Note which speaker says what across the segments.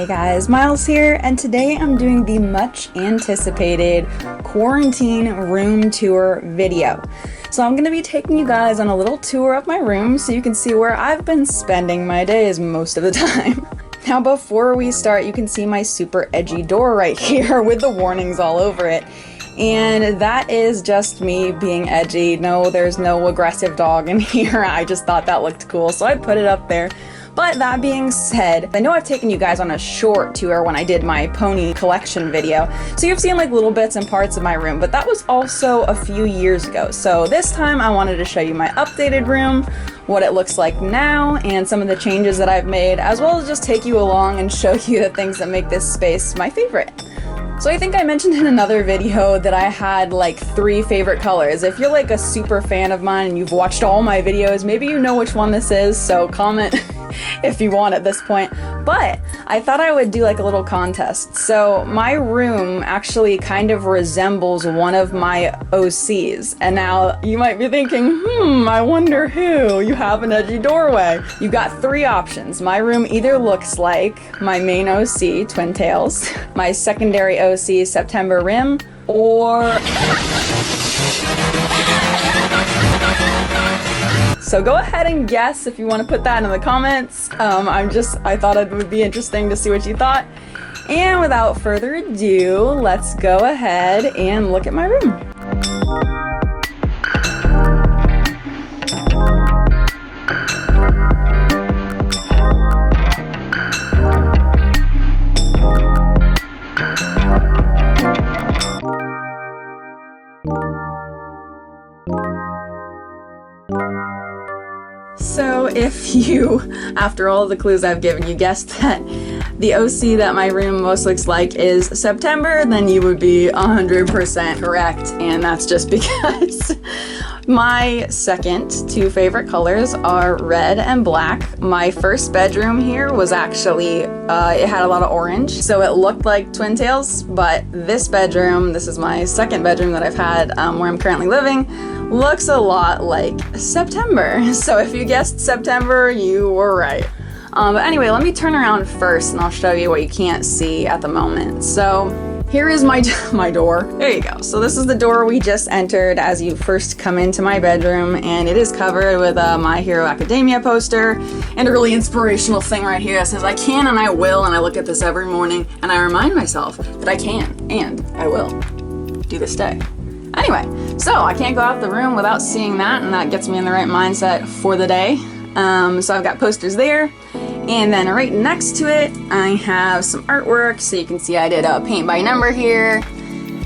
Speaker 1: guys, Miles here, and today I'm doing the much anticipated quarantine room tour video. So I'm going to be taking you guys on a little tour of my room so you can see where I've been spending my days most of the time. Now before we start, you can see my super edgy door right here with the warnings all over it. And that is just me being edgy. No, there's no aggressive dog in here. I just thought that looked cool, so I put it up there. But that being said, I know I've taken you guys on a short tour when I did my pony collection video, so you've seen like little bits and parts of my room, but that was also a few years ago. So this time I wanted to show you my updated room, what it looks like now, and some of the changes that I've made, as well as just take you along and show you the things that make this space my favorite. So I think I mentioned in another video that I had like 3 favorite colors. If you're like a super fan of mine and you've watched all my videos, maybe you know which one this is, so comment if you want at this point. But I thought I would do like a little contest. So my room actually kind of resembles one of my OCs. And now you might be thinking, I wonder who? You have an edgy doorway. You've got 3 options. My room either looks like my main OC, Twin Tails, my secondary OC, September Rim, or... So go ahead and guess if you want to put that in the comments. I thought it would be interesting to see what you thought. And without further ado, let's go ahead and look at my room. So if you, after all the clues I've given you, guessed that the OC that my room most looks like is September, then you would be 100% correct, and that's just because my second 2 favorite colors are red and black. My first bedroom here was actually, it had a lot of orange, so it looked like Twin Tails, but this bedroom, this is my second bedroom that I've had where I'm currently living, looks a lot like September. So if you guessed September, you were right. But anyway, let me turn around first and I'll show you what you can't see at the moment. So here is my door. There you go. So this is the door we just entered as you first come into my bedroom, and it is covered with a My Hero Academia poster and a really inspirational thing right here that says I can and I will, and I look at this every morning and I remind myself that I can and I will do this day. Anyway, so I can't go out the room without seeing that, and that gets me in the right mindset for the day. So I've got posters there, and then right next to it I have some artwork, so you can see I did a paint by number here.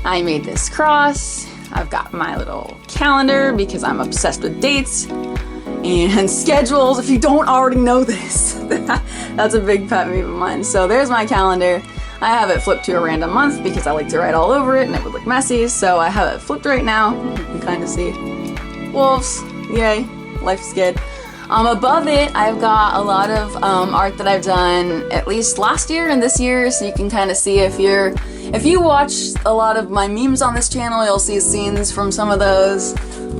Speaker 1: I made this cross. I've got my little calendar because I'm obsessed with dates and schedules, if you don't already know this. That's a big pet peeve of mine. So there's my calendar. I have it flipped to a random month because I like to write all over it and it would look messy, so I have it flipped right now. You can kind of see wolves, yay, life's good. Above it, I've got a lot of art that I've done at least last year and this year, so you can kind of see if you watch a lot of my memes on this channel, you'll see scenes from some of those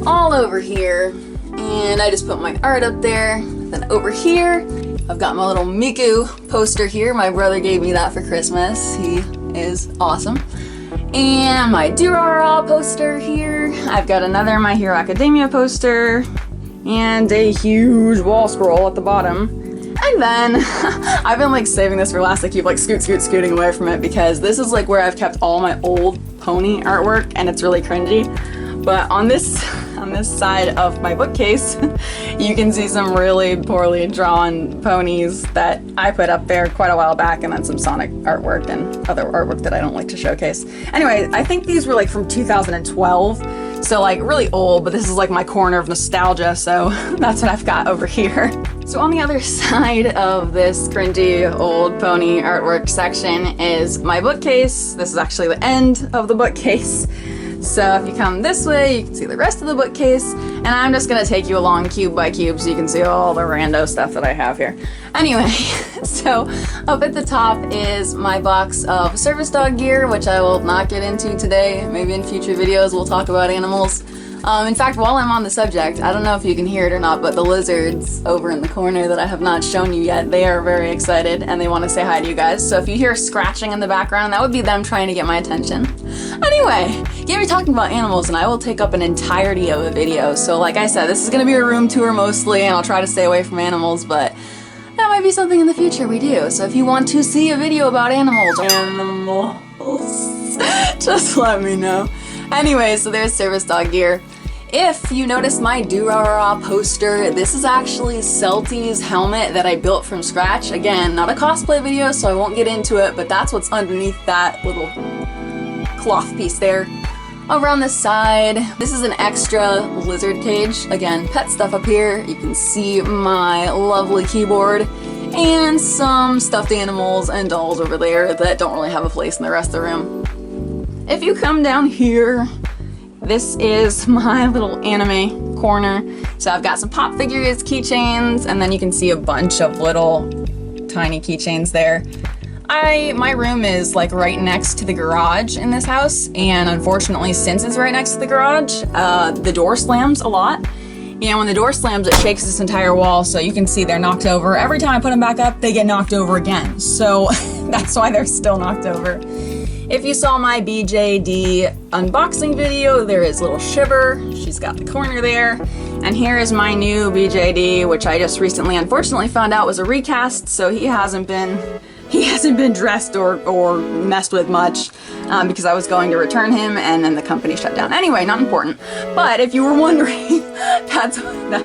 Speaker 1: all over here. And I just put my art up there. Then over here, I've got my little Miku poster here. My brother gave me that for Christmas. He is awesome. And my Durarara poster here. I've got another My Hero Academia poster. And a huge wall scroll at the bottom. And then, I've been like saving this for last. I keep like scooting away from it because this is like where I've kept all my old pony artwork, and it's really cringy. But on this side of my bookcase, you can see some really poorly drawn ponies that I put up there quite a while back, and then some Sonic artwork and other artwork that I don't like to showcase. Anyway, I think these were like from 2012, so like really old, but this is like my corner of nostalgia, so that's what I've got over here. So on the other side of this cringy old pony artwork section is my bookcase. This is actually the end of the bookcase. So if you come this way, you can see the rest of the bookcase, and I'm just gonna take you along cube by cube so you can see all the rando stuff that I have here. Anyway, so up at the top is my box of service dog gear, which I will not get into today. Maybe in future videos we'll talk about animals. In fact, while I'm on the subject, I don't know if you can hear it or not, but the lizards over in the corner that I have not shown you yet, they are very excited and they want to say hi to you guys. So if you hear scratching in the background, that would be them trying to get my attention. Anyway, get me talking about animals and I will take up an entirety of a video. So like I said, this is going to be a room tour mostly, and I'll try to stay away from animals, but that might be something in the future we do. So if you want to see a video about animals, just let me know. Anyway, so there's service dog gear. If you notice my Doo-Rah-Rah poster, this is actually Celty's helmet that I built from scratch. Again, not a cosplay video, so I won't get into it, but that's what's underneath that little cloth piece there. Around the side, this is an extra lizard cage. Again, pet stuff up here. You can see my lovely keyboard and some stuffed animals and dolls over there that don't really have a place in the rest of the room. If you come down here, this is my little anime corner. So I've got some pop figures, keychains, and then you can see a bunch of little tiny keychains there. My room is like right next to the garage in this house, and unfortunately, since it's right next to the garage, the door slams a lot. And when the door slams, it shakes this entire wall, so you can see they're knocked over. Every time I put them back up, they get knocked over again. So that's why they're still knocked over. If you saw my BJD unboxing video, there is little Shiver. She's got the corner there. And here is my new BJD, which I just recently unfortunately found out was a recast, so he hasn't been dressed or messed with much because I was going to return him and then the company shut down. Anyway, not important. But if you were wondering, that's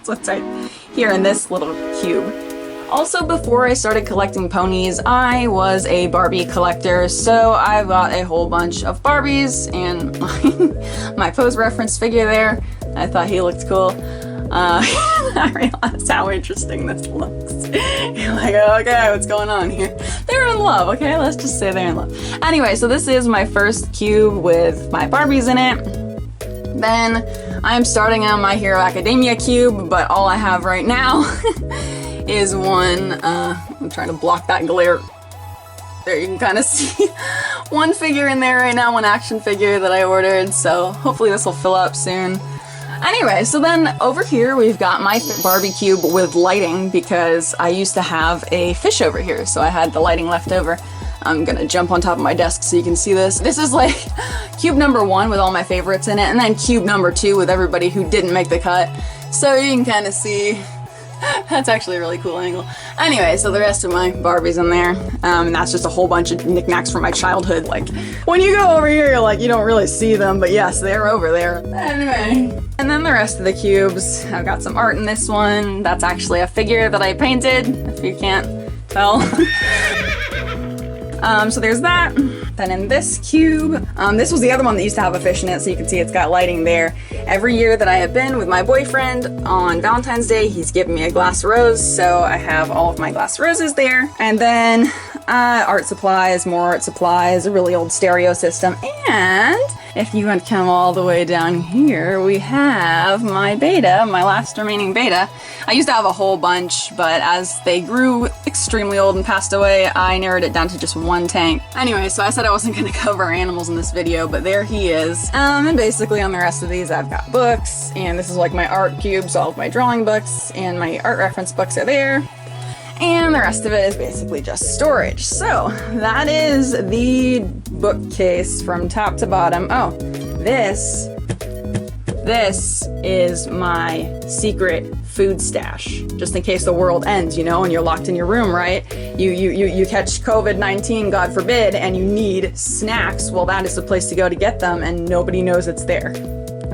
Speaker 1: what's right here in this little cube. Also, before I started collecting ponies, I was a Barbie collector, so I got a whole bunch of Barbies and my pose reference figure there. I thought he looked cool. I realized how interesting this looks. You're like, okay, what's going on here? They're in love, okay? Let's just say they're in love. Anyway, so this is my first cube with my Barbies in it. Then I'm starting on My Hero Academia cube, but all I have right now is one, I'm trying to block that glare. There, you can kind of see one figure in there right now, one action figure that I ordered, so hopefully this will fill up soon. Anyway, so then over here we've got my Barbie cube with lighting because I used to have a fish over here, so I had the lighting left over. I'm gonna jump on top of my desk so you can see this. This is like cube number 1 with all my favorites in it, and then cube number 2 with everybody who didn't make the cut. So you can kind of see. That's actually a really cool angle. Anyway, so the rest of my Barbies in there, and that's just a whole bunch of knickknacks from my childhood. Like, when you go over here, you're like, you don't really see them, but yes, they're over there. Anyway. And then the rest of the cubes, I've got some art in this one. That's actually a figure that I painted, if you can't tell. So there's that. Then in this cube, this was the other one that used to have a fish in it, so you can see it's got lighting there. Every year that I have been with my boyfriend on Valentine's Day, he's given me a glass rose, so I have all of my glass roses there. And then art supplies, more art supplies, a really old stereo system, and if you want to come all the way down here, we have my beta, my last remaining beta. I used to have a whole bunch, but as they grew extremely old and passed away, I narrowed it down to just one tank. Anyway, so I said I wasn't going to cover animals in this video, but there he is. And basically on the rest of these, I've got books, and this is like my art cubes, all of my drawing books, and my art reference books are there. And the rest of it is basically just storage. So that is the bookcase from top to bottom. Oh, this is my secret food stash, just in case the world ends, you know, and you're locked in your room, right? You catch COVID-19, God forbid, and you need snacks. Well, that is the place to go to get them, and nobody knows it's there,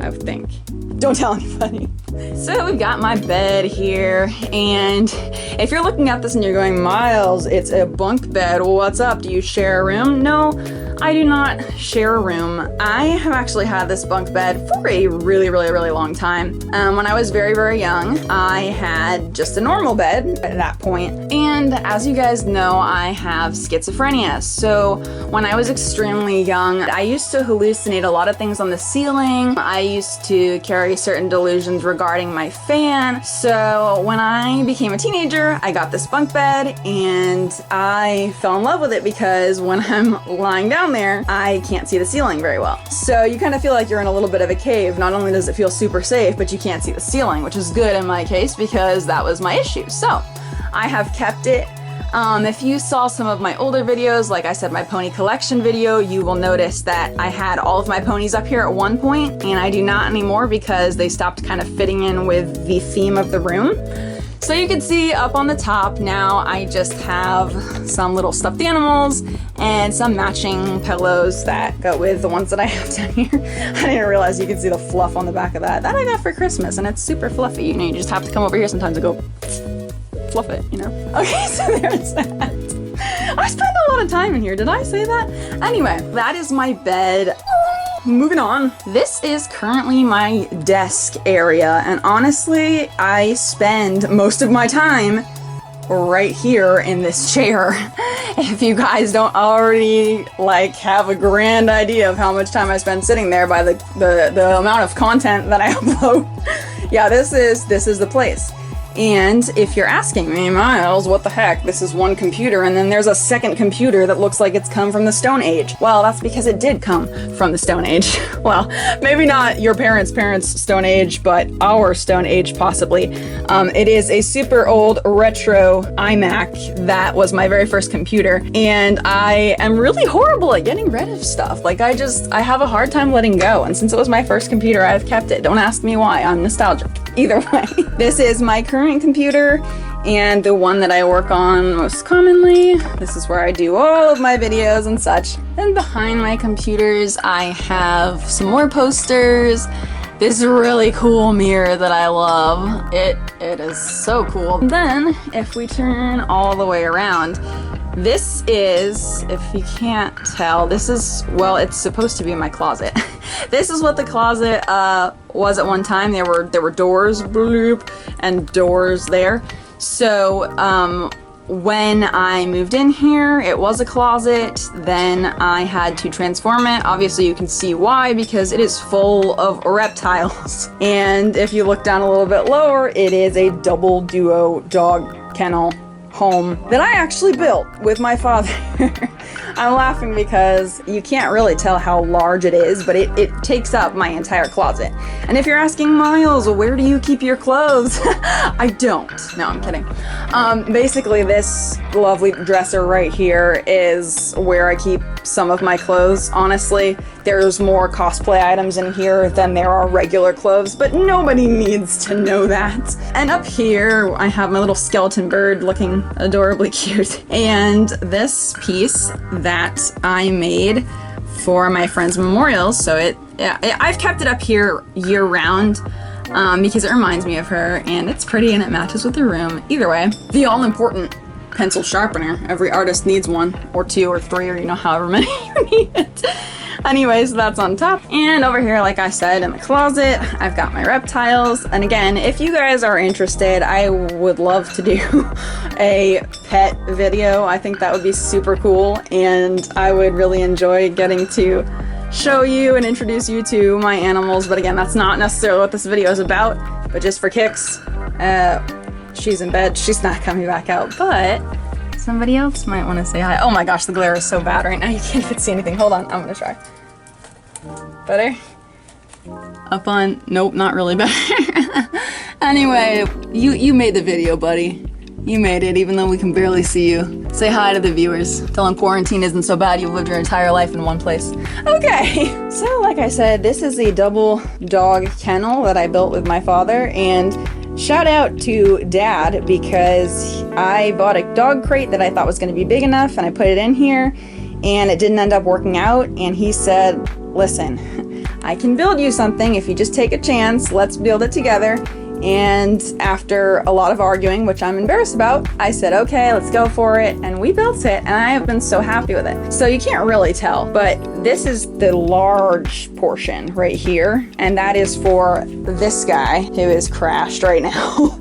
Speaker 1: I think. Don't tell anybody. So we've got my bed here, and if you're looking at this and you're going, Miles, it's a bunk bed, well, what's up? Do you share a room? No, I do not share a room. I have actually had this bunk bed for a really long time. When I was very young, I had just a normal bed at that point, and as you guys know, I have schizophrenia. So when I was extremely young, I used to hallucinate a lot of things on the ceiling. I used to carry certain delusions regarding my fan. So when I became a teenager, I got this bunk bed and I fell in love with it because when I'm lying down down there, I can't see the ceiling very well. So you kind of feel like you're in a little bit of a cave. Not only does it feel super safe, but you can't see the ceiling, which is good in my case because that was my issue. So I have kept it. If you saw some of my older videos, like I said, my pony collection video, you will notice that I had all of my ponies up here at one point, and I do not anymore because they stopped kind of fitting in with the theme of the room. So you can see up on the top now I just have some little stuffed animals and some matching pillows that go with the ones that I have down here. I didn't realize you could see the fluff on the back of that. That I got for Christmas, and it's super fluffy. You know, you just have to come over here sometimes and go fluff it, you know? Okay, so there's that. I spend a lot of time in here. Did I say that? Anyway, that is my bed. Moving on. This is currently my desk area, and honestly, I spend most of my time right here in this chair. If you guys don't already like have a grand idea of how much time I spend sitting there by the amount of content that I upload. Yeah, this is the place. And if you're asking me, Miles, what the heck? This is one computer, and then there's a second computer that looks like it's come from the Stone Age. Well, that's because it did come from the Stone Age. Well, maybe not your parents' Stone Age, but our Stone Age, possibly. It is a super old retro iMac that was my very first computer, and I am really horrible at getting rid of stuff. Like, I have a hard time letting go, and since it was my first computer, I've kept it. Don't ask me why, I'm nostalgic. Either way, this is my current computer and the one that I work on most commonly. This is where I do all of my videos and such. And behind my computers, I have some more posters. This really cool mirror that I love. It is so cool. And then, if we turn all the way around, this is, if you can't tell, this is, well, it's supposed to be my closet. This is what the closet was at one time. There were doors, bloop, and doors there. So when I moved in here, it was a closet. Then I had to transform it. Obviously, you can see why, because it is full of reptiles. And if you look down a little bit lower, it is a double duo dog kennel home that I actually built with my father. I'm laughing because you can't really tell how large it is, but it takes up my entire closet. And if you're asking, Miles, where do you keep your clothes? I don't. No, I'm kidding. Basically, this lovely dresser right here is where I keep some of my clothes. Honestly, there's more cosplay items in here than there are regular clothes, but nobody needs to know that. And up here, I have my little skeleton bird looking adorably cute. And this piece that I made for my friend's memorials, so I've kept it up here year-round because it reminds me of her, and it's pretty and it matches with the room. Either way, the all-important pencil sharpener. Every artist needs one, or two, or three, or however many you need it. Anyways, that's on top. And over here, like I said, in the closet, I've got my reptiles. And again, if you guys are interested, I would love to do a pet video. I think that would be super cool, and I would really enjoy getting to show you and introduce you to my animals. But again, that's not necessarily what this video is about, but just for kicks. She's in bed. She's not coming back out, but somebody else might want to say hi. Oh my gosh, the glare is so bad right now. You can't even see anything. Hold on, I'm gonna try. Better? Up on, nope, not really better. Anyway, you made the video, buddy. You made it, even though we can barely see you. Say hi to the viewers. Tell them quarantine isn't so bad. You've lived your entire life in one place. Okay, so like I said, this is a double dog kennel that I built with my father, and shout out to Dad, because I bought a dog crate that I thought was going to be big enough, and I put it in here, and it didn't end up working out, and he said, listen, I can build you something if you just take a chance. Let's build it together. And after a lot of arguing, which I'm embarrassed about, I said, okay, let's go for it. And we built it, and I have been so happy with it. So you can't really tell, but this is the large portion right here. And that is for this guy who is crashed right now.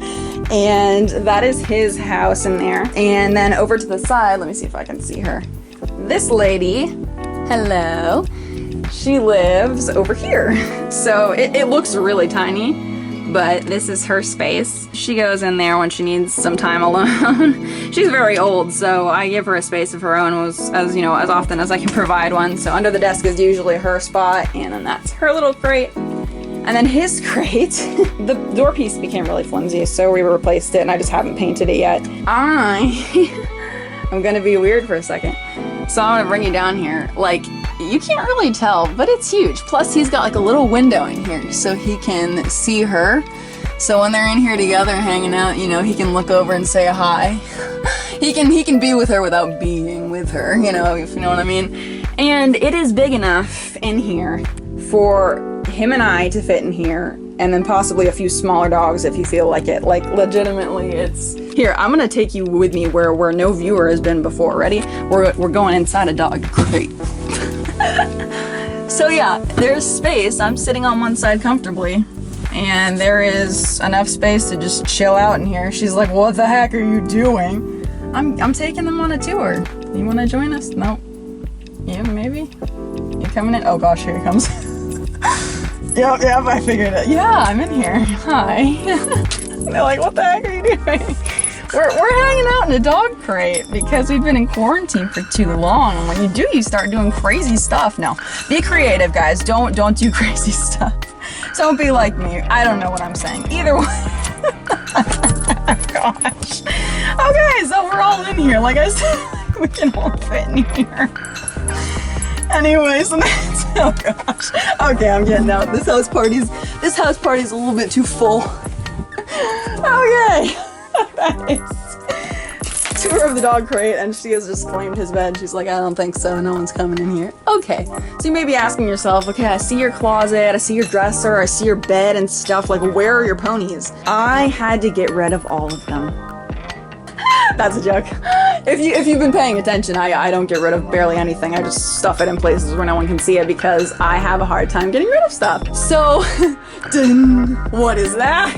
Speaker 1: And that is his house in there. And then over to the side, let me see if I can see her. This lady, hello, she lives over here. So it looks really tiny. but this is her space. She goes in there when she needs some time alone. She's very old, so I give her a space of her own as you know, as often as I can provide one. So under the desk is usually her spot, and then that's her little crate. And then his crate, the door piece became really flimsy, so we replaced it, and I just haven't painted it yet. I'm gonna be weird for a second. So I'm gonna bring you down here. Like, you can't really tell, but it's huge. Plus, he's got like a little window in here, so he can see her. So when they're in here together hanging out, you know, he can look over and say hi. He can be with her without being with her, you know, if you know what I mean. And it is big enough in here for him and I to fit in here, and then possibly a few smaller dogs if you feel like it. Like, legitimately, it's... Here, I'm gonna take you with me where no viewer has been before. Ready? We're going inside a dog crate. So yeah, there's space. I'm sitting on one side comfortably, and there is enough space to just chill out in here. She's like, what the heck are you doing? I'm taking them on a tour. You wanna join us? Nope. Yeah, maybe? You coming in? Oh gosh, here he comes. Yep, I figured it. Yeah, I'm in here. Hi. They're like, what the heck are you doing? We're hanging out in a dog crate because we've been in quarantine for too long. And when you do, you start doing crazy stuff. No, be creative, guys. Don't do crazy stuff. Don't be like me. I don't know what I'm saying. Either way. Gosh. Okay, so we're all in here. Like I said, we can all fit in here. Anyways, oh gosh. Okay, I'm getting out. This house party's a little bit too full. Okay. That is tour of the dog crate, and she has just claimed his bed. She's like, I don't think so. No one's coming in here. Okay. So you may be asking yourself, okay, I see your closet, I see your dresser, I see your bed and stuff. Like, where are your ponies? I had to get rid of all of them. That's a joke. If you've been paying attention, I don't get rid of barely anything. I just stuff it in places where no one can see it because I have a hard time getting rid of stuff. So, what is that?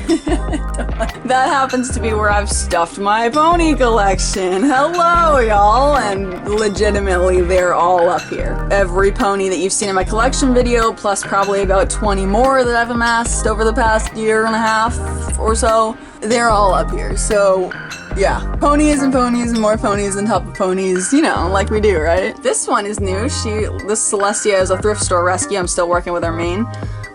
Speaker 1: That happens to be where I've stuffed my pony collection. Hello, y'all, and legitimately, they're all up here. Every pony that you've seen in my collection video, plus probably about 20 more that I've amassed over the past year and a half or so, they're all up here. So, yeah, ponies and more ponies on top of ponies, you know, like we do, right? This one is new. This Celestia is a thrift store rescue. I'm still working with her mane.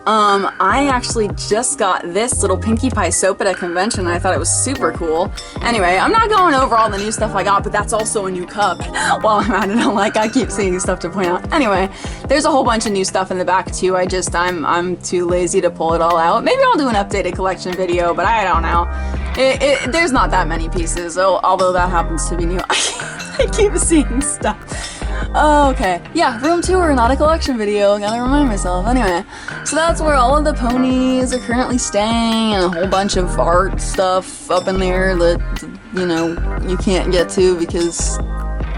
Speaker 1: I actually just got this little Pinkie Pie soap at a convention, and I thought it was super cool. Anyway, I'm not going over all the new stuff I got, but that's also a new cup. While I'm at it, I keep seeing stuff to point out. Anyway, there's a whole bunch of new stuff in the back too. I'm too lazy to pull it all out. Maybe I'll do an updated collection video, but I don't know. There's not that many pieces, although that happens to be new. I keep seeing stuff. Oh, okay. Yeah, room tour, not a collection video. Gotta remind myself. Anyway, so that's where all of the ponies are currently staying, and a whole bunch of art stuff up in there that, you know, you can't get to because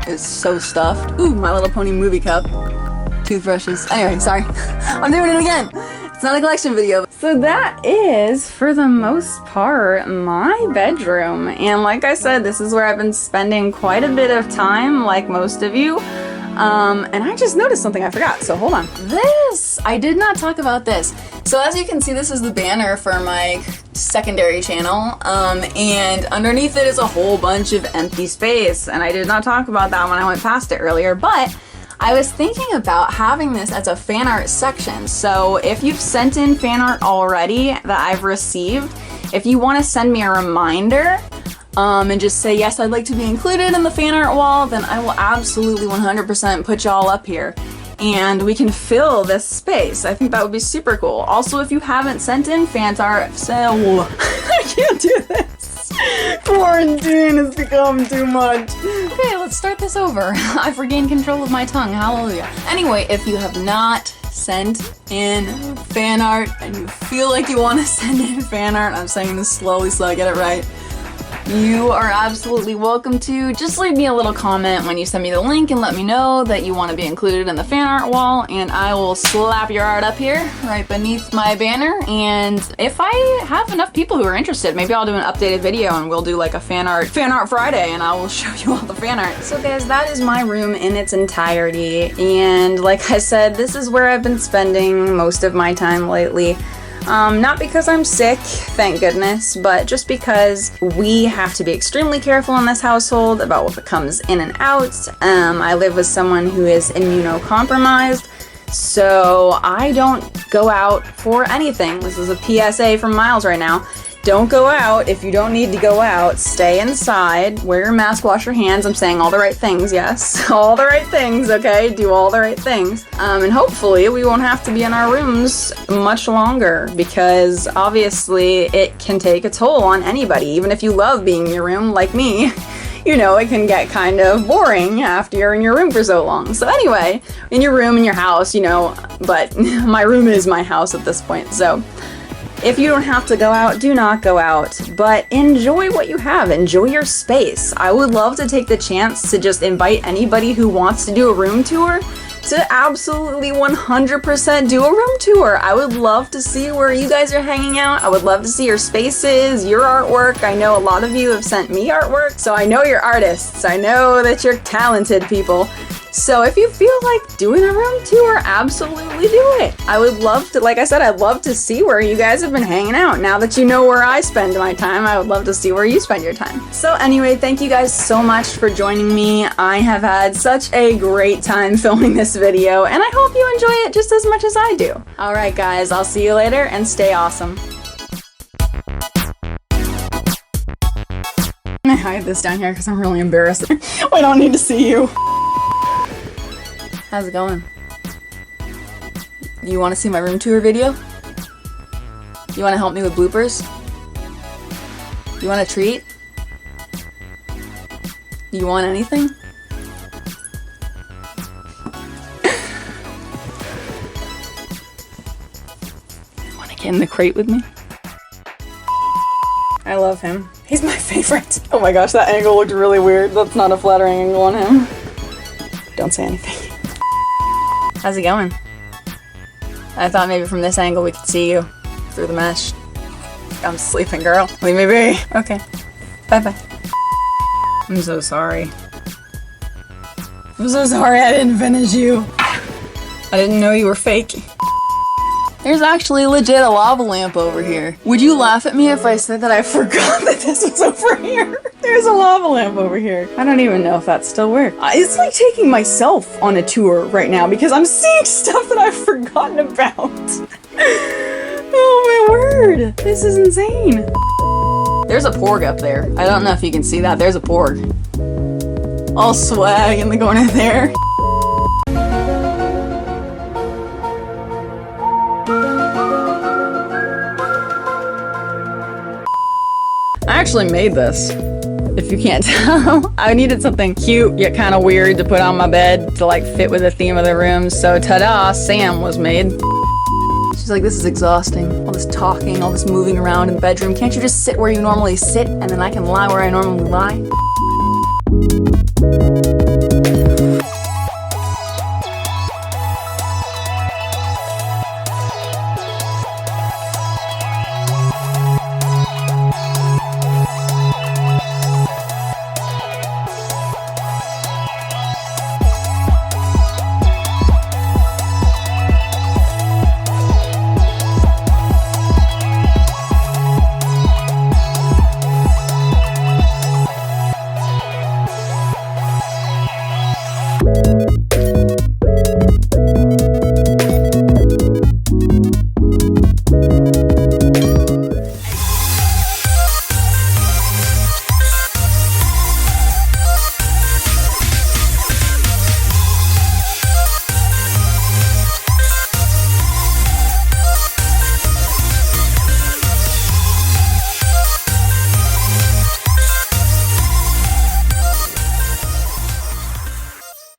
Speaker 1: it's so stuffed. Ooh, My Little Pony movie cup. Toothbrushes. Anyway, sorry. I'm doing it again. It's not a collection video. So that is, for the most part, my bedroom. And like I said, this is where I've been spending quite a bit of time, like most of you. And I just noticed something I forgot, so hold on. I did not talk about this. So as you can see, this is the banner for my secondary channel, and underneath it is a whole bunch of empty space, and I did not talk about that when I went past it earlier, but I was thinking about having this as a fan art section. So if you've sent in fan art already that I've received, if you want to send me a reminder, and just say, yes, I'd like to be included in the fan art wall, then I will absolutely 100% put y'all up here. And we can fill this space. I think that would be super cool. Also, if you haven't sent in fan art, I can't do this. Quarantine has become too much. Okay, let's start this over. I've regained control of my tongue, hallelujah. Anyway, if you have not sent in fan art and you feel like you want to send in fan art, I'm saying this slowly so I get it right, you are absolutely welcome to. Just leave me a little comment when you send me the link and let me know that you want to be included in the fan art wall, and I will slap your art up here right beneath my banner. And if I have enough people who are interested, maybe I'll do an updated video and we'll do like a fan art Friday, and I will show you all the fan art. So guys, that is my room in its entirety, and like I said, this is where I've been spending most of my time lately. Not because I'm sick, thank goodness, but just because we have to be extremely careful in this household about what comes in and out. I live with someone who is immunocompromised, so I don't go out for anything. This is a PSA from Miles right now. Don't go out if you don't need to go out. Stay inside, wear your mask, wash your hands. I'm saying all the right things, yes. All the right things, okay? Do all the right things. And hopefully we won't have to be in our rooms much longer, because obviously it can take a toll on anybody. Even if you love being in your room, like me, you know, it can get kind of boring after you're in your room for so long. So anyway, in your room, in your house, you know, but my room is my house at this point, so if you don't have to go out, do not go out, but enjoy what you have. Enjoy your space. I would love to take the chance to just invite anybody who wants to do a room tour to absolutely 100% do a room tour. I would love to see where you guys are hanging out. I would love to see your spaces, your artwork. I know a lot of you have sent me artwork, so I know you're artists. I know that you're talented people. So if you feel like doing a room tour, absolutely do it. I would love to, like I said, I'd love to see where you guys have been hanging out. Now that you know where I spend my time, I would love to see where you spend your time. So anyway, thank you guys so much for joining me. I have had such a great time filming this video, and I hope you enjoy it just as much as I do. All right, guys, I'll see you later, and stay awesome. I'm gonna hide this down here because I'm really embarrassed. We don't need to see you. How's it going? You want to see my room tour video? You want to help me with bloopers? You want a treat? You want anything? Want to get in the crate with me? I love him. He's my favorite. Oh my gosh, that angle looked really weird. That's not a flattering angle on him. Don't say anything. How's it going? I thought maybe from this angle we could see you through the mesh. I'm sleeping, girl. Leave me be. Okay. Bye-bye. I'm so sorry. I'm so sorry I didn't finish you. I didn't know you were fake. There's actually legit a lava lamp over here. Would you laugh at me if I said that I forgot that this was over here? There's a lava lamp over here. I don't even know if that still works. It's like taking myself on a tour right now because I'm seeing stuff that I've forgotten about. Oh my word. This is insane. There's a porg up there. I don't know if you can see that. There's a porg. All swag in the corner there. I actually made this, if you can't tell. I needed something cute yet kind of weird to put on my bed to like fit with the theme of the room, so ta-da, Sam was made. She's like, this is exhausting. All this talking, all this moving around in the bedroom. Can't you just sit where you normally sit and then I can lie where I normally lie?